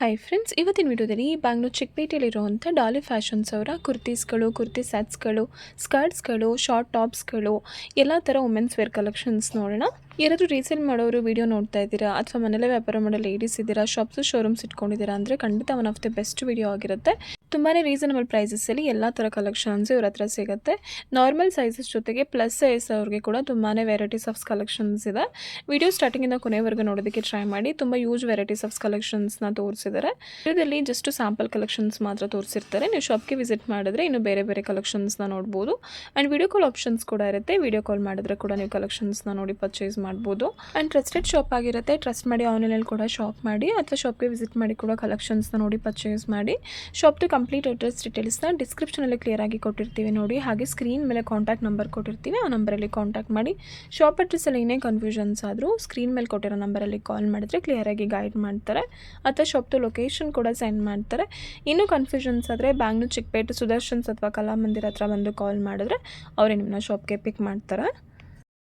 Hi friends, ಇವತ್ತಿನ ವಿಡಿಯೋದಲ್ಲಿ Bangalore ಚಿಕ್ಕಪೇಟೆಯಲ್ಲಿರುವಂಥ Daali fashions ಅವರ ಕುರ್ತೀಸ್ಗಳು, ಕುರ್ತಿ ಸೆಟ್ಸ್ಗಳು, ಸ್ಕರ್ಟ್ಸ್ಗಳು, ಶಾರ್ಟ್ ಟಾಪ್ಸ್ಗಳು ಎಲ್ಲ ಥರ ವುಮೆನ್ಸ್ ವೇರ್ ಕಲೆಕ್ಷನ್ಸ್ ನೋಡೋಣ. ಯಾರಾದರೂ ರೀಸೇಲ್ ಮಾಡೋರು ವಿಡಿಯೋ ನೋಡ್ತಾ ಇದ್ದೀರಾ ಅಥವಾ ಮನೇಲೆ ವ್ಯಾಪಾರ ಮಾಡೋ ಲೇಡೀಸ್ ಇದ್ದೀರಾ, ಶಾಪ್ಸು ಶೋರೂಮ್ಸ್ ಇಟ್ಕೊಂಡಿದ್ದೀರಾ ಅಂದರೆ ಖಂಡಿತ one of the best video ಆಗಿರುತ್ತೆ. ತುಂಬಾ ರೀಸನಬಲ್ ಪ್ರೈಸಸ್ಸಲ್ಲಿ ಎಲ್ಲ ಥರ ಕಲೆಕ್ಷನ್ಸ್ ಇವ್ರ ಹತ್ರ ಸಿಗುತ್ತೆ. ನಾರ್ಮಲ್ ಸೈಜಸ್ ಜೊತೆಗೆ ಪ್ಲಸ್ ಸೈಜ್ ಅವ್ರಿಗೆ ಕೂಡ ತುಂಬಾ ವೆರೈಟೀಸ್ ಆಫ್ ಕಲೆಕ್ಷನ್ಸ್ ಇದೆ. ವಿಡಿಯೋ ಸ್ಟಾರ್ಟಿಂಗಿಂದ ಕೊನೆವರೆಗೂ ನೋಡೋದಕ್ಕೆ ಟ್ರೈ ಮಾಡಿ. ತುಂಬ ಯೂಸ್ ವೆರೈಟೀಸ್ ಆಫ್ ಕಲೆಕ್ಷನ್ಸ್ನ ತೋರಿಸಿದ್ದಾರೆ. ವಿಡಿಯೋದಲ್ಲಿ ಜಸ್ಟ್ ಸ್ಯಾಂಪಲ್ ಕಲೆಕ್ಷನ್ಸ್ ಮಾತ್ರ ತೋರಿಸಿರ್ತಾರೆ. ನೀವು ಶಾಪ್ಗೆ ವಿಸಿಟ್ ಮಾಡಿದ್ರೆ ಇನ್ನು ಬೇರೆ ಬೇರೆ ಕಲೆಕ್ಷನ್ಸ್ನ ನೋಡ್ಬೋದು. ಆ್ಯಂಡ್ ವಿಡಿಯೋ ಕಾಲ್ ಆಪ್ಷನ್ಸ್ ಕೂಡ ಇರುತ್ತೆ. ವಿಡಿಯೋ ಕಾಲ್ ಮಾಡಿದ್ರೆ ಕೂಡ ನೀವು ಕಲೆಕ್ಷನ್ಸ್ನ ನೋಡಿ ಪರ್ಚೇಸ್ ಮಾಡ್ಬೋದು. ಆ್ಯಂಡ್ ಟ್ರಸ್ಟೆಡ್ ಶಾಪ್ ಆಗಿರುತ್ತೆ. ಟ್ರಸ್ಟ್ ಮಾಡಿ ಆನ್ಲೈನಲ್ಲಿ ಕೂಡ ಶಾಪ್ ಮಾಡಿ ಅಥವಾ ಶಾಪ್ಗೆ ವಿಸಿಟ್ ಮಾಡಿ ಕೂಡ ಕಲೆಕ್ಷನ್ಸ್ನ ನೋಡಿ ಪರ್ಚೇಸ್ ಮಾಡಿ. ಶಾಪ್ದು ಕಂಪ್ಲೀಟ್ ಅಡ್ರೆಸ್ ಡೀಟೇಲ್ಸ್ನ ಡಿಸ್ಕ್ರಿಪ್ಷನಲ್ಲಿ ಕ್ಲಿಯರ್ ಆಗಿ ಕೊಟ್ಟಿರ್ತೀವಿ ನೋಡಿ. ಹಾಗೆ ಸ್ಕ್ರೀನ್ ಮೇಲೆ ಕಾಂಟ್ಯಾಕ್ಟ್ ನಂಬರ್ ಕೊಟ್ಟಿರ್ತೀವಿ. ಆ ನಂಬರಲ್ಲಿ ಕಾಂಟ್ಯಾಕ್ಟ್ ಮಾಡಿ. ಶಾಪ್ ಅಡ್ರೆಸ್ಸಲ್ಲಿ ಏನೇ ಕನ್ಫ್ಯೂಷನ್ಸ್ ಆದರೂ ಸ್ಕ್ರೀನ್ ಮೇಲೆ ಕೊಟ್ಟಿರೋ ನಂಬರಲ್ಲಿ ಕಾಲ್ ಮಾಡಿದ್ರೆ ಕ್ಲಿಯರಾಗಿ ಗೈಡ್ ಮಾಡ್ತಾರೆ ಅಥವಾ ಶಾಪ್ದು ಲೊಕೇಶನ್ ಕೂಡ ಸೆಂಡ್ ಮಾಡ್ತಾರೆ. ಇನ್ನೂ ಕನ್ಫ್ಯೂಷನ್ಸ್ ಆದರೆ ಬ್ಯಾಂಗ್ಳೂರು ಚಿಕ್ಕಪೇಟೆ ಸುದರ್ಶನ್ಸ್ ಅಥವಾ ಕಲಾಮಂದಿರ ಹತ್ರ ಬಂದು ಕಾಲ್ ಮಾಡಿದ್ರೆ ಅವರೇ ನಿಮ್ಮನ್ನ ಶಾಪ್ಗೆ ಪಿಕ್ ಮಾಡ್ತಾರೆ.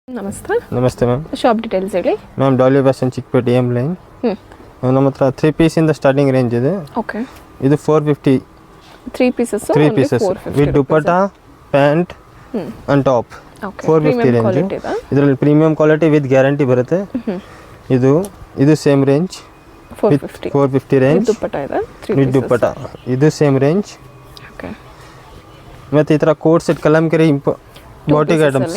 ನಮಸ್ತೆ. ನಮಸ್ತೆ ಮ್ಯಾಮ್. ಶಾಪ್ ಡೀಟೇಲ್ಸ್ ಹೇಳಿ ma'am. Dolly fashion Chickpet M line. ನಮ್ಮ ಹತ್ರ 3 ಪೀಸಿಂದ ಸ್ಟಾರ್ಟಿಂಗ್ ರೇಂಜ್ ಇದೆ. ಓಕೆ. ಇದು 450 3 pieces with dupatta, pant and top. 450 range. ಇದರಲ್ಲಿ ಪ್ರೀಮಿಯಂ ಕ್ವಾಲಿಟಿ ವಿತ್ ಗ್ಯಾರಂಟಿ ಬರುತ್ತೆ. ಇದು same range 450 range with dupatta. ಇದು ಸೇಮ್ ರೇಂಜ್. ಓಕೆ. ಮತ್ತು ಈ ಥರ coat set kalamkari batik items.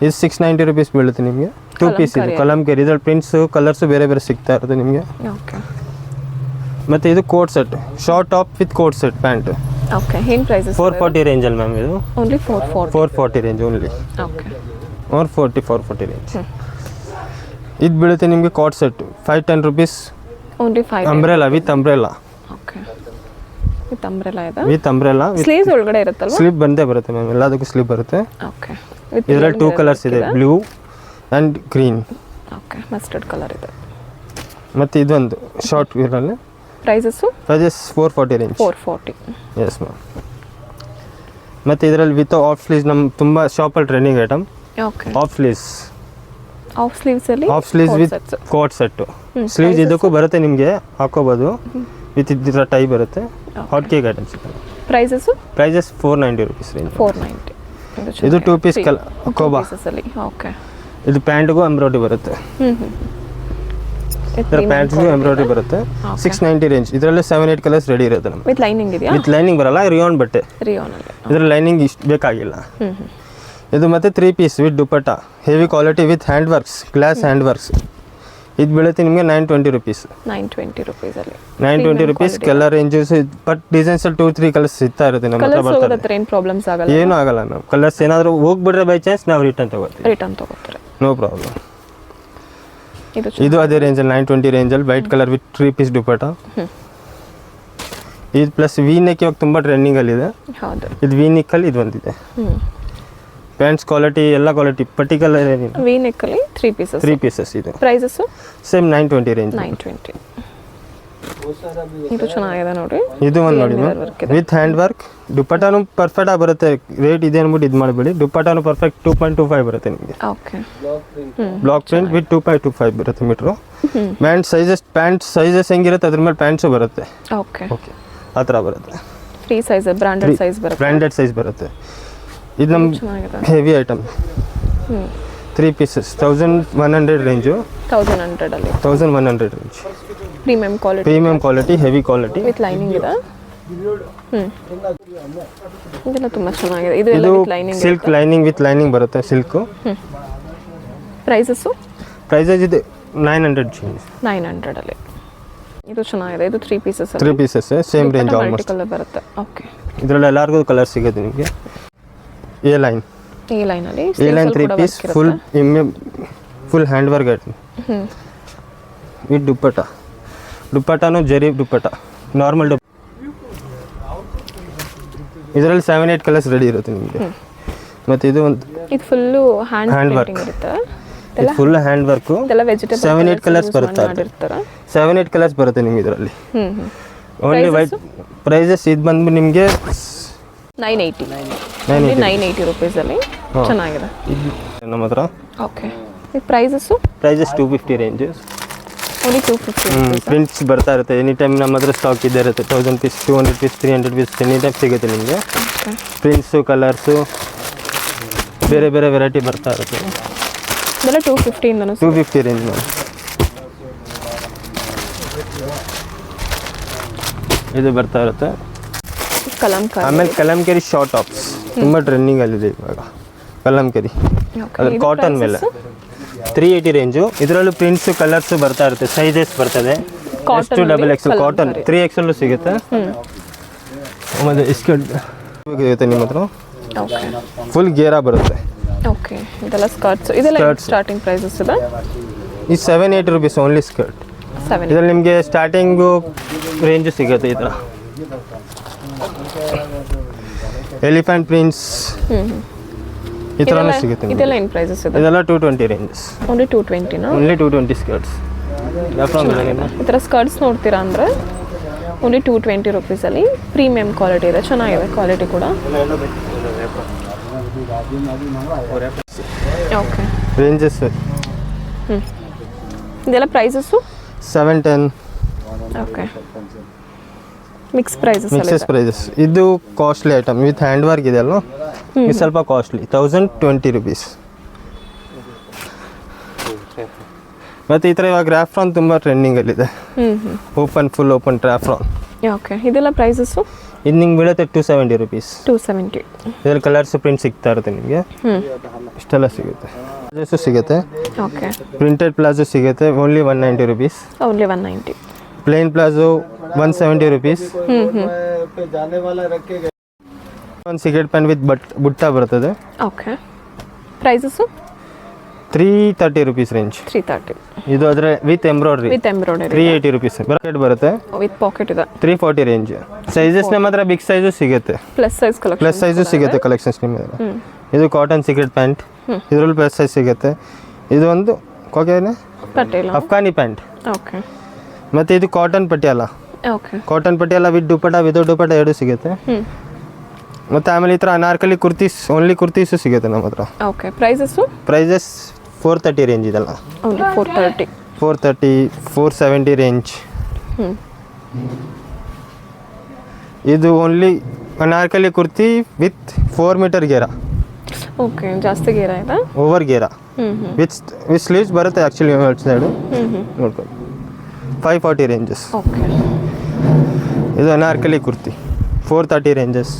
ಇದು 690 ರುಪೀಸ್ ಬೀಳುತ್ತೆ ನಿಮಗೆ. 2 ಪೀಸ್ ಇದು ಕಲಂಕರಿ. ಇದರಲ್ಲಿ ಪ್ರಿಂಟ್ಸು ಕಲರ್ಸು ಬೇರೆ ಬೇರೆ ಸಿಗ್ತಾ ಇರುತ್ತೆ ನಿಮಗೆ. ಓಕೆ. ಮತ್ತು ಇದು coat set, short top with coat set pant. Okay. ಏನು ಪ್ರೈಸಸ್? 440 ರೇಂಜಲ್ಲಿ ಮ್ಯಾಮ್. ಇದು only 440 range only. Okay. 440 range. ಇದು ಬೀಳುತ್ತೆ ನಿಮಗೆ coat set 510 rupees. Only 5. Umbrella with umbrella. Okay. With umbrella ಇದೆ. With umbrella. ಸ್ಲೀವ್ಸ್ ಒಳಗಡೆ ಇರುತ್ತಲ್ವಾ? ಸ್ಲೀವ್ ಬಂದೇ ಬರುತ್ತೆ ಮ್ಯಾಮ್. ಎಲ್ಲದಕ್ಕೂ ಸ್ಲೀವ್ ಬರುತ್ತೆ. ಓಕೆ. ಇದರಲ್ಲಿ 2 ಕಲರ್ಸ್ ಇದೆ, blue and green. Okay. Mustard colour ಇದೆ. ಮತ್ತು ಇದೊಂದು ಶಾರ್ಟ್ ಇದರಲ್ಲಿ ಪ್ರೈಸಸ್ 440 ರೇಂಜ್. 440. Yes ma'am. ಮತ್ತು ಇದರಲ್ಲಿ ವಿತ್ ಆಫ್ ಸ್ಲೀವ್ಸ್ ನಮ್ಮ ತುಂಬ ಶಾಪಲ್ಲಿ trending item. Okay. Off sleeves. Off sleeves ಅಲ್ಲಿ off sleeves with coat set. Sleeves ಇದಕ್ಕೂ ಬರುತ್ತೆ ನಿಮಗೆ, ಹಾಕೋಬೋದು. ವಿತ್ ಇದರ ಟೈ ಬರುತ್ತೆ. Hot cake items. Prices 490 rupees range. 490. ಇದು 2 ಪೀಸ್ ಕೋಬಾ. ಓಕೆ. ಇದು ಪ್ಯಾಂಟ್ಗೂ ಎಂಬ್ರಾಯ್ಡ್ರಿ ಬರುತ್ತೆ. ಇದರ ಪ್ಯಾಂಟ್ಗೂ ಎಂಬ್ರಾಯ್ಡ್ರಿ ಬರುತ್ತೆ. 690 ರೇಂಜ್. ಇದರಲ್ಲಿ 7-8 ಕಲರ್ಸ್ ರೆಡಿ ಇರುತ್ತೆ ನಮಗೆ. ವಿತ್ ಲೈನಿಂಗ್ ಇದೆಯಾ? ವಿತ್ ಲೈನಿಂಗ್ ಬರಲ್ಲ, ರಿಯಾನ್ ಬಟ್ಟೆ. ರಿಯಾನ್ ಅಲ್ಲಿ. ಇದರ ಲೈನಿಂಗ್ ಇಷ್ಟು ಬೇಕಾಗಿಲ್ಲ. ಇದು ಮತ್ತೆ 3 piece with dupatta, heavy quality with hand works, glass hand works. ಇದು ಬೀಳುತ್ತೆ ನಿಮಗೆ 920 ರುಪೀಸ್. 920 ರುಪೀಸ್ ಅಲ್ಲಿ 920 rupees. Colour ranges but designs ಅಲ್ಲಿ 2-3 ಕಲರ್ಸ್ ಸಿಗ್ತಾ ಇರುತ್ತೆ ನಮ್ಮ ಹತ್ರ. ಬರ್ತದೆ. ಏನು ಪ್ರಾಬ್ಲಮ್ಸ್ ಆಗಲ್ಲ? ಏನೂ ಆಗಲ್ಲ ಮ್ಯಾಮ್. ಕಲರ್ಸ್ ಏನಾದರೂ ಹೋಗ್ಬಿಟ್ರೆ ಬೈ ಚಾನ್ಸ್ ನಾವು ರಿಟರ್ನ್ ತಗೋತೀವಿ. No problem. ಇದು ಅದೇ ರೇಂಜಲ್ಲಿ 920 ರೇಂಜಲ್ಲಿ white colour with 3 piece dupatta. ಇದು ಪ್ಲಸ್ ವಿ ನೆಕ್ ಇವಾಗ ತುಂಬ ಟ್ರೆಂಡಿಂಗಲ್ಲಿದೆ. ಹೌದು. ಇದು ವಿ ನೆಕ್ಕಲ್ಲಿ ಇದು ಒಂದಿದೆ. ಪ್ಯಾಂಟ್ಸ್ ಕ್ವಾಲಿಟಿ ಎಲ್ಲ ಕ್ವಾಲಿಟಿ ಪರ್ಟಿಕ್ಯುಲರ್ ಏನಿಲ್ಲ. ವಿ ನೆಕ್ ಅಲ್ಲಿ 3 ಪೀಸಸ್. ಇದು ಪ್ರೈಸಸ್ ಸೇಮ್ 920 ರೇಂಜ್. 920. ಇದು ಚೆನ್ನಾಗಿದೆ ನೋಡಿ. ಇದು ಒಂದು ನೋಡಿ ವಿತ್ ಹ್ಯಾಂಡ್ ವರ್ಕ್. ದುಪಟ್ಟಾನು ಪರ್ಫೆಕ್ಟ್ ಆಗಿ ಬರುತ್ತೆ. ರೇಟ್ ಇದೆ ಅಂದ್ಬಿಟ್ಟು ಇದು ಮಾಡಬೇಡಿ. ದುಪಟ್ಟಾನು ಪರ್ಫೆಕ್ಟ್ 2.25 ಬರುತ್ತೆ ನಿಮಗೆ. ಓಕೆ. ಬ್ಲಾಕ್ ಪ್ರಿಂಟ್ ವಿತ್ 2.25 ಬರುತ್ತೆ ಮೀಟ್ರು. ಪ್ಯಾಂಟ್ ಸೈಜಸ್ ಹೆಂಗಿರುತ್ತೆ ಅದ್ರ ಮೇಲೆ ಪ್ಯಾಂಟ್ಸು ಬರುತ್ತೆ. ಓಕೆ. ಓಕೆ. ಆ ಥರ ಬರುತ್ತೆ. ಫ್ರೀ ಸೈಜ್, ಬ್ರಾಂಡೆಡ್ ಸೈಜ್ ಬರುತ್ತೆ. ಇದು ನಮ್ಮ ಹೆವಿ ಐಟಮ್. 3 pieces 1100 range. 1100 ಅಲ್ಲಿ 1100 range. Premium quality heavy quality with lining ಇದೆ. ಇದೆಲ್ಲ ತುಂಬ ಚೆನ್ನಾಗಿದೆ. ಇದು ಸಿಲ್ಕ್ ಲೈನಿಂಗ್ ವಿತ್ ಲೈನಿಂಗ್ ಬರುತ್ತೆ. ಸಿಲ್ಕು. ಪ್ರೈಸಸ್ ಇದೆ 900 ಚೇಂಜ್. 900 ಅಲ್ಲಿ ಇದು ಚೆನ್ನಾಗಿದೆ. ಇದು 3 pieces. 3 pieces same range almost colour ಬರುತ್ತೆ. ಓಕೆ. ಇದರಲ್ಲಿ ಎಲ್ಲರಿಗೂ ಕಲರ್ ಸಿಗುತ್ತೆ ನಿಮಗೆ. ಎ ಲೈನ್ ಅಲ್ಲಿ 3 piece full hand work item with ದುಪಟ್ಟಾನು ಜರಿ ದುಪಟ್ಟಾ, ನಾರ್ಮಲ್ ಇದರಲ್ಲಿ 7-8 ಕಲರ್ಸ್ ರೆಡಿ ಇರುತ್ತೆ ನಿಮಗೆ. ಮತ್ತು ಇದು ಫುಲ್ಲು ಹ್ಯಾಂಡ್ ವರ್ಕ್ ಇರುತ್ತೆ. Full hand work. 7-8 ಕಲರ್ಸ್ ಬರುತ್ತೆ. 7-8 ಕಲರ್ಸ್ ಬರುತ್ತೆ ನಿಮಗೆ ಇದರಲ್ಲಿ. Only white. ಪ್ರೈಸಸ್ ಇದು ಬಂದು ನಿಮಗೆ 980 ರುಪೀಸ್ ಅಲ್ಲಿ ಚೆನ್ನಾಗಿದೆ ನಮ್ಮ ಹತ್ರ. Okay. Prices 250 range. Only 250. Prints ಬರ್ತಾ ಇರುತ್ತೆ ಎನಿ ಟೈಮ್ ನಮ್ಮ ಹತ್ರ ಸ್ಟಾಕ್ ಇದ್ದೇ ಇರುತ್ತೆ. 1000 piece, 200 piece, 300 piece any time ಸಿಗುತ್ತೆ ನಿಮಗೆ. ಪ್ರಿಂಟ್ಸು, ಕಲರ್ಸು, ಬೇರೆ ಬೇರೆ ವೆರೈಟಿ ಬರ್ತಾ ಇರುತ್ತೆ. ಇದೆಲ್ಲ 250 ಇಂದನೂ 250 ರೇಂಜ್ ಮ್ಯಾಮ್. ಇದು ಬರ್ತಾ ಇರುತ್ತೆ. ಕಲಂಕಾರಿ. ಆಮೇಲೆ ಕಲಂಕಾರಿ ಶಾರ್ಟ್ ಟಾಪ್ಸ್ ತುಂಬ ಟ್ರೆಂಡಿಂಗಲ್ಲಿದೆ ಇವಾಗ. ಕಲಂಕಾರಿ ಅದ್ರ ಕಾಟನ್ ಮೇಲೆ 380 ರೇಂಜು. ಇದರಲ್ಲೂ ಪ್ರಿಂಟ್ಸು, ಕಲರ್ಸು ಬರ್ತಾ ಇರುತ್ತೆ. ಸೈಜಸ್ ಬರ್ತದೆ ಎಷ್ಟು ಡಬಲ್ ಎಕ್ಸೆಲ್ ಕಾಟನ್ 3XL ಸಿಗುತ್ತೆ. ಆಮೇಲೆ ಇಸ್ಕರ್ಟ್ ಸಿಗುತ್ತೆ ನಿಮ್ಮ ಹತ್ರ. ಫುಲ್ ಗೇರಾ ಬರುತ್ತೆ. ಓಕೆ, ಇದೆಲ್ಲ ಸ್ಕರ್ಟ್ಸ್. ಇದೆಲ್ಲ ಸ್ಟಾರ್ಟಿಂಗ್ ಪ್ರೈಸಸ್ ಇದೆ. ಈ 780 ರುಪೀಸ್ ಓನ್ಲಿ ಸ್ಕರ್ಟ್. 7. ಇದರಲ್ಲಿ ನಿಮಗೆ ಸ್ಟಾರ್ಟಿಂಗು ರೇಂಜು ಸಿಗುತ್ತೆ. ಈ ಥರ ಎಲಿಫೆಂಟ್ ಪ್ರಿಂಟ್ಸ್ ಈ ಥರನೂ ಸಿಗುತ್ತೆ. ಇದೆಲ್ಲ ಏನು ಪ್ರೈಸಸ್ ಇದೆ? ಇದೆಲ್ಲ 220 ರೇಂಜಸ್. ಓನ್ಲಿ 220ನಾ? Only 220 skirts. ಈ ಥರ ಸ್ಕರ್ಟ್ಸ್ ನೋಡ್ತೀರಾ ಅಂದರೆ ಓನ್ಲಿ 220 ರುಪೀಸಲ್ಲಿ ಪ್ರೀಮಿಯಂ ಕ್ವಾಲಿಟಿ ಇದೆ. ಚೆನ್ನಾಗಿದೆ ಕ್ವಾಲಿಟಿ ಕೂಡ. ಓಕೆ, ರೇಂಜಸ್ ಇದೆಲ್ಲ prices 710. Okay, mix prices. Mixes prices. ಇದು costly item with hand work ಇದೆ ಅಲ್ವ, ಇದು ಸ್ವಲ್ಪ ಕಾಸ್ಟ್ಲಿ 1020 ರುಪೀಸ್. ಮತ್ತು ಈ ಥರ ಇವಾಗ ರ್ಯಾಫ್ರಾನ್ ತುಂಬ ಟ್ರೆಂಡಿಂಗಲ್ಲಿದೆ. ಓಪನ್, ಫುಲ್ ಓಪನ್ ರ್ಯಾಫ್ರಾನ್. ಓಕೆ, ಇದೆಲ್ಲ ಪ್ರೈಸಸ್ಸು? ಇದು ನಿಮ್ಗೆ ಬೀಳುತ್ತೆ 270 ರುಪೀಸ್. 270. ಇದರಲ್ಲಿ ಕಲರ್ಸ್ ಪ್ರಿಂಟ್ ಸಿಗ್ತಾ ಇರುತ್ತೆ ನಿಮಗೆ. ಇಷ್ಟೆಲ್ಲ ಸಿಗುತ್ತೆ. ಪ್ಲಾಜೋಸು ಸಿಗುತ್ತೆ. ಓಕೆ, ಪ್ರಿಂಟೆಡ್ ಪ್ಲಾಜೋ ಸಿಗುತ್ತೆ only 190 rupees. Only 190. Plain palazzo 170 rupees. ಒಂದು ಸಿಗರೇಟ್ ಪ್ಯಾನ್ ವಿತ್ ಬುಟ್ಟ ಬರ್ತದೆ. Okay, prices 330 rupees range. 330. ಇದು ಅದರ ವಿತ್ ಎಂಬ್ರಾಯ್ಡ್ರಿ 380 ರುಪೀಸ್. ಬ್ರಾಕೆಟ್ ಬರುತ್ತೆ ವಿತ್ ಪಾಕೆಟ್ ಇದೆ. 340 ರೇಂಜ್. ಸೈಜಸ್ ನಮ್ಮ ಹತ್ರ ಬಿಗ್ ಸೈಜು ಸಿಗುತ್ತೆ. Plus size collection. Plus size ಸಿಗುತ್ತೆ ಕಲೆಕ್ಷನ್ಸ್ ನಿಮ್ಮ ಹತ್ರ. ಇದು ಕಾಟನ್ ಸಿಗರೇಟ್ ಪ್ಯಾಂಟ್, ಇದರಲ್ಲಿ ಪ್ಲಸ್ ಸೈಜ್ ಸಿಗುತ್ತೆ. ಇದು ಒಂದು ಪಟೇಲ ಅಫ್ಘಾನಿ ಪ್ಯಾಂಟ್. ಓಕೆ, ಮತ್ತು ಇದು cotton Patiala. Okay, cotton Patiala with dupatta, without dupatta ಎರಡು ಸಿಗುತ್ತೆ. ಮತ್ತು ಆಮೇಲೆ ಈ ಥರ ಅನಾರ್ಕಲಿ ಕುರ್ತೀಸ್, ಓನ್ಲಿ ಕುರ್ತೀಸು ಸಿಗುತ್ತೆ ನಮ್ಮ ಹತ್ರ. Okay, prices? ಪ್ರೈಸಸ್ 430 ರೇಂಜ್ ಇದೆಲ್ಲ. ಓನ್ಲಿ 430. 430, 470 ರೇಂಜ್. ಇದು only Anarkali kurti with 4 metre ಗೇರಾ. ಓಕೆ, ಜಾಸ್ತಿ ಗೇರಾ ಇದೆ. ಓವರ್ ಗೇರಾ ವಿತ್ ಸ್ಲೀವ್ಸ್ ಬರುತ್ತೆ ಆ್ಯಕ್ಚುಲಿ ಸೈಡು. ನೋಡ್ಕೊಂಡು 540 ರೇಂಜಸ್. ಓಕೆ, ಇದು ಅನಾರ್ಕಲಿ ಕುರ್ತಿ 430 ರೇಂಜಸ್.